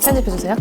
편집해주세요.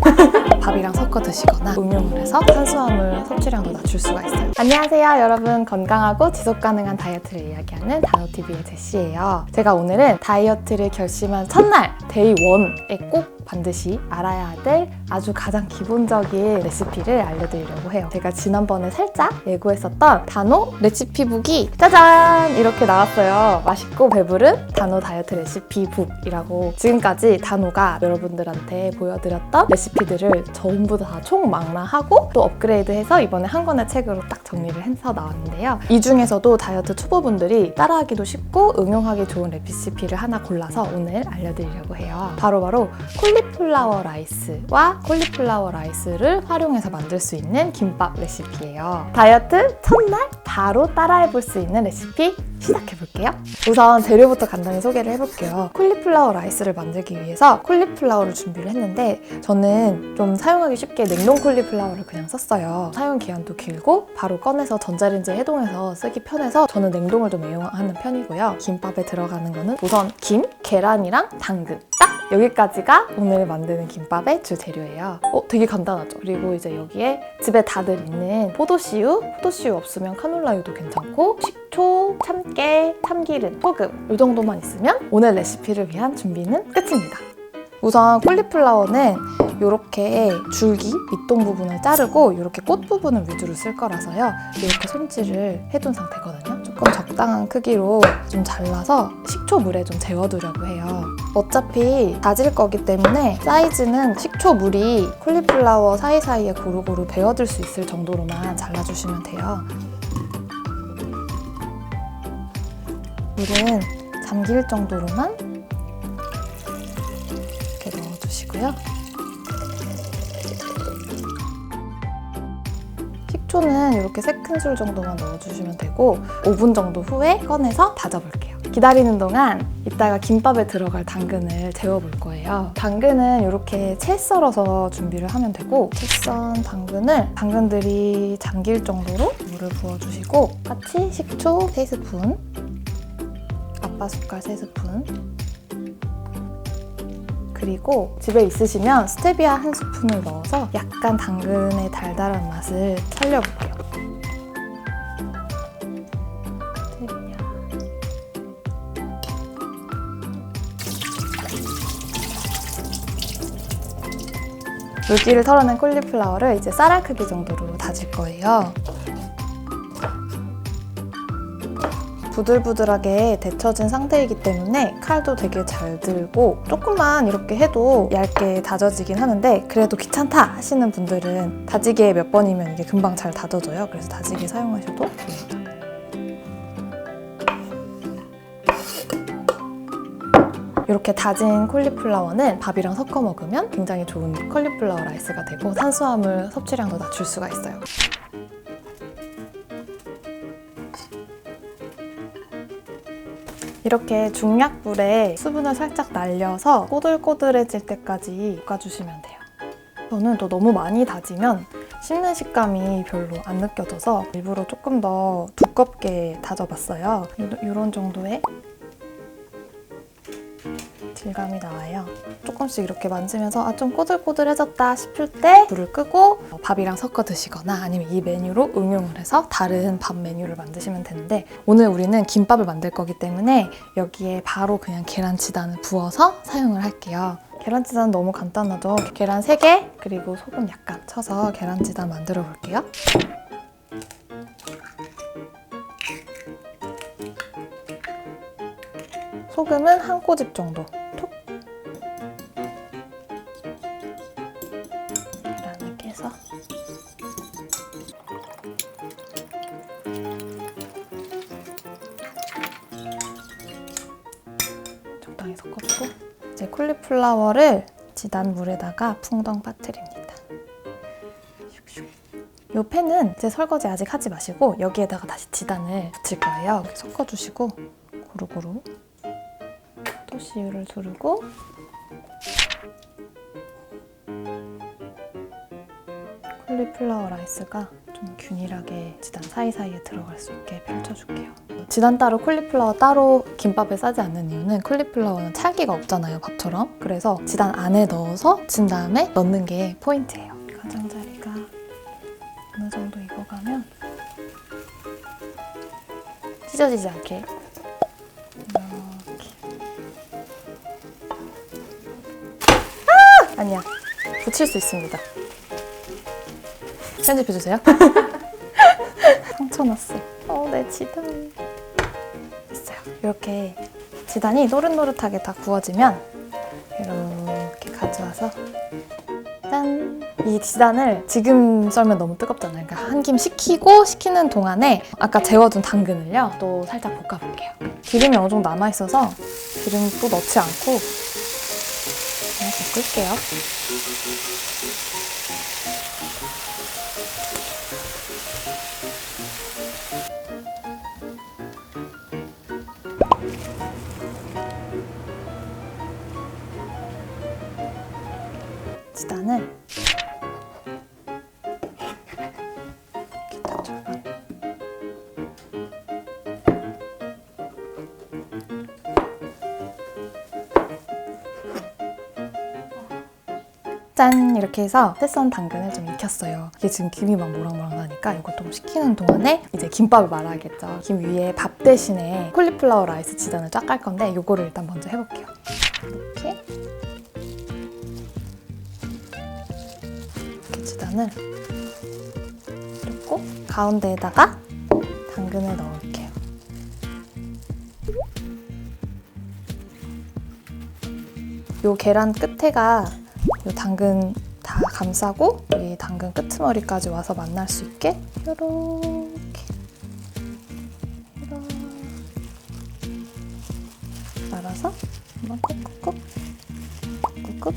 밥이랑 섞어 드시거나 응용을 해서 탄수화물 섭취량도 낮출 수가 있어요. 안녕하세요 여러분, 건강하고 지속가능한 다이어트를 이야기하는 다노TV의 제시예요. 제가 오늘은 다이어트를 결심한 첫날 데이 1에 꼭 반드시 알아야 될 아주 가장 기본적인 레시피를 알려드리려고 해요. 제가 지난번에 살짝 예고했었던 다노 레시피북이 짜잔! 이렇게 나왔어요. 맛있고 배부른 다노 다이어트 레시피북이라고, 지금까지 다노가 여러분들한테 보여드렸던 레시피들을 전부 다 총망라하고 또 업그레이드해서 이번에 한 권의 책으로 딱 정리를 해서 나왔는데요. 이 중에서도 다이어트 초보분들이 따라하기도 쉽고 응용하기 좋은 레시피를 하나 골라서 오늘 알려드리려고 해요. 바로바로 콜리플라워 라이스와 콜리플라워 라이스를 활용해서 만들 수 있는 김밥 레시피예요. 다이어트 첫날 바로 따라해볼 수 있는 레시피 시작해볼게요. 우선 재료부터 간단히 소개를 해볼게요. 콜리플라워 라이스를 만들기 위해서 콜리플라워를 준비를 했는데, 저는 좀 사용하기 쉽게 냉동 콜리플라워를 그냥 썼어요. 사용 기한도 길고 바로 꺼내서 전자레인지에 해동해서 쓰기 편해서 저는 냉동을 좀 애용하는 편이고요. 김밥에 들어가는 거는 우선 김, 계란이랑 당근, 딱 여기까지가 오늘 만드는 김밥의 주 재료예요. 되게 간단하죠? 그리고 이제 여기에 집에 다들 있는 포도씨유 없으면 카놀라유도 괜찮고, 식초, 참깨, 참기름, 소금 이 정도만 있으면 오늘 레시피를 위한 준비는 끝입니다. 우선 콜리플라워는 이렇게 줄기 밑동 부분을 자르고 이렇게 꽃 부분을 위주로 쓸 거라서요. 이렇게 손질을 해둔 상태거든요. 조금 적당한 크기로 좀 잘라서 식초물에 좀 재워두려고 해요. 어차피 다질 거기 때문에 사이즈는 식초물이 콜리플라워 사이사이에 고루고루 배어들 수 있을 정도로만 잘라주시면 돼요. 물은 잠길 정도로만 이렇게 넣어주시고요. 식초는 이렇게 3큰술 정도만 넣어주시면 되고 5분 정도 후에 꺼내서 다져볼게요. 기다리는 동안 이따가 김밥에 들어갈 당근을 재워볼 거예요. 당근은 이렇게 채 썰어서 준비를 하면 되고, 채 썬 당근들이 잠길 정도로 물을 부어주시고, 같이 식초 3스푼, 아빠 숟갈 3스푼, 그리고 집에 있으시면 스테비아 1스푼을 넣어서 약간 당근의 달달한 맛을 살려볼게요. 스테비아. 물기를 털어낸 콜리플라워를 이제 쌀알 크기 정도로 다질 거예요. 부들부들하게 데쳐진 상태이기 때문에 칼도 되게 잘 들고, 조금만 이렇게 해도 얇게 다져지긴 하는데 그래도 귀찮다 하시는 분들은 다지개 몇 번이면 이게 금방 잘 다져져요. 그래서 다지개 사용하셔도 됩니다. 이렇게 다진 콜리플라워는 밥이랑 섞어 먹으면 굉장히 좋은 콜리플라워 라이스가 되고 탄수화물 섭취량도 낮출 수가 있어요. 이렇게 중약불에 수분을 살짝 날려서 꼬들꼬들해질 때까지 볶아주시면 돼요. 저는 또 너무 많이 다지면 씹는 식감이 별로 안 느껴져서 일부러 조금 더 두껍게 다져봤어요. 이런 정도의 질감이 나와요. 조금씩 이렇게 만지면서 좀 꼬들꼬들해졌다 싶을 때 불을 끄고 밥이랑 섞어 드시거나 아니면 이 메뉴로 응용을 해서 다른 밥 메뉴를 만드시면 되는데, 오늘 우리는 김밥을 만들 거기 때문에 여기에 바로 그냥 계란치단을 부어서 사용을 할게요. 계란치단 너무 간단하죠? 계란 3개 그리고 소금 약간 쳐서 계란치단 만들어 볼게요. 소금은 한 꼬집 정도. 톡. 계란을 깨서 적당히 섞어주고, 이제 콜리플라워를 지단 물에다가 풍덩 빠뜨립니다. 이 팬은 이제 설거지 아직 하지 마시고 여기에다가 다시 지단을 붙일 거예요. 이렇게 섞어주시고 고루고루 포도씨유를 두르고 콜리플라워 라이스가 좀 균일하게 지단 사이사이에 들어갈 수 있게 펼쳐줄게요. 지단 따로 콜리플라워 따로 김밥에 싸지 않는 이유는 콜리플라워는 찰기가 없잖아요, 밥처럼. 그래서 지단 안에 넣어서 진 다음에 넣는 게 포인트예요. 가장자리가 어느 정도 익어가면 찢어지지 않게 이렇게. 아니야, 붙일 수 있습니다. 편집해주세요. 상처 났어. 내 지단. 됐어요. 이렇게 지단이 노릇노릇하게 다 구워지면 이렇게 가져와서 짠! 이 지단을 지금 썰면 너무 뜨겁잖아요. 그러니까 한 김 식히는 동안에 아까 재워둔 당근을요 또 살짝 볶아볼게요. 기름이 어느 정도 남아있어서 기름 또 넣지 않고 그냥 볶을게요. 지단을 이렇게 딱 절반. 짠! 이렇게 해서 떼썬 당근을 좀 익혔어요. 이게 지금 김이 막 모락모락하니까 이것도 좀 식히는 동안에 이제 김밥을 말아야겠죠. 김 위에 밥 대신에 콜리플라워 라이스 지단을 쫙 깔 건데 이거를 일단 먼저 해볼게요. 이렇게 지단을 넣고 가운데에다가 당근을 넣을게요. 요 계란 끝에가 요 당근 다 감싸고 여기 당근 끄트머리까지 와서 만날 수 있게 요렇게 말아서 한번 꾹꾹꾹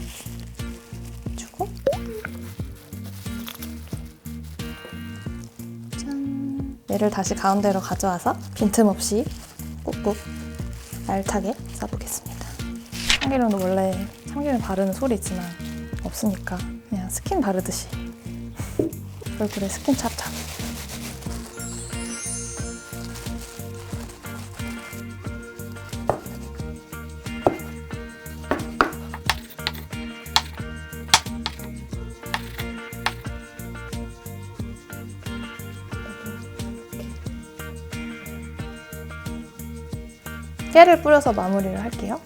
주고 짠! 얘를 다시 가운데로 가져와서 빈틈없이 꾹꾹 알차게 싸보겠습니다. 참기름도 원래 참기름 바르는 소리 있지만 없으니까 그냥 스킨 바르듯이 얼굴에 스킨 찹찹. 깨를 뿌려서 마무리를 할게요.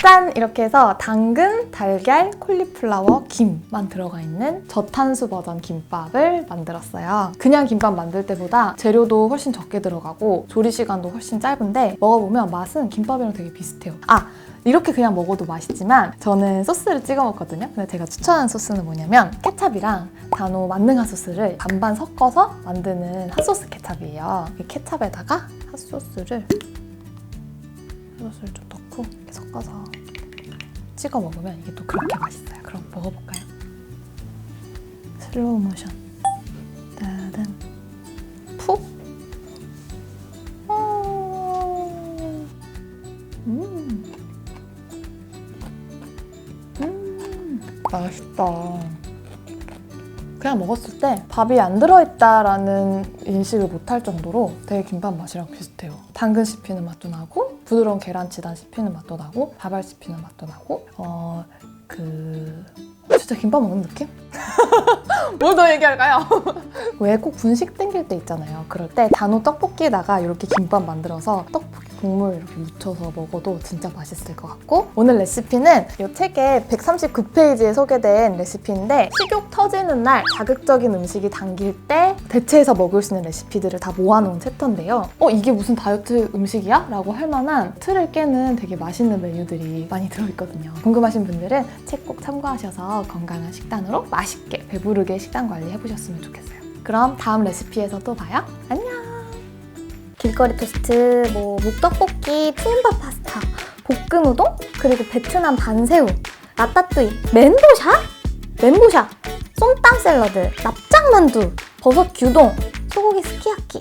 짠! 이렇게 해서 당근, 달걀, 콜리플라워, 김만 들어가 있는 저탄수 버전 김밥을 만들었어요. 그냥 김밥 만들 때보다 재료도 훨씬 적게 들어가고 조리 시간도 훨씬 짧은데 먹어보면 맛은 김밥이랑 되게 비슷해요. 이렇게 그냥 먹어도 맛있지만 저는 소스를 찍어 먹거든요. 근데 제가 추천하는 소스는 뭐냐면 케찹이랑 단호 만능핫 소스를 반반 섞어서 만드는 핫소스 케찹이에요. 이 케찹에다가 핫소스를 좀 넣고 이렇게 섞어서 찍어 먹으면 이게 또 그렇게 맛있어요. 그럼 먹어볼까요? 슬로우 모션. 따단. 푹. 맛있다. 그냥 먹었을 때 밥이 안 들어있다라는 인식을 못할 정도로 되게 김밥 맛이랑 비슷해요. 당근 씹히는 맛도 나고 부드러운 계란 지단 씹히는 맛도 나고 밥알 씹히는 맛도 나고 진짜 김밥 먹는 느낌? 뭘 더 얘기할까요? 왜 꼭 분식 땡길 때 있잖아요. 그럴 때 단호 떡볶이에다가 이렇게 김밥 만들어서 떡볶이 국물 이렇게 묻혀서 먹어도 진짜 맛있을 것 같고, 오늘 레시피는 이 책의 139페이지에 소개된 레시피인데 식욕 터지는 날 자극적인 음식이 당길 때 대체해서 먹을 수 있는 레시피들을 다 모아놓은 챕터인데요. 이게 무슨 다이어트 음식이야? 라고 할 만한 틀을 깨는 되게 맛있는 메뉴들이 많이 들어있거든요. 궁금하신 분들은 책 꼭 참고하셔서 건강한 식단으로 맛있게 배부르게 식단 관리 해보셨으면 좋겠어요. 그럼 다음 레시피에서 또 봐요. 안녕! 길거리 토스트, 묵떡볶이, 푸른밥 파스타, 볶음 우동, 그리고 베트남 반새우, 라따뚜이, 멘보샤, 쏨땀 샐러드, 납작만두, 버섯 규동, 소고기 스키야키,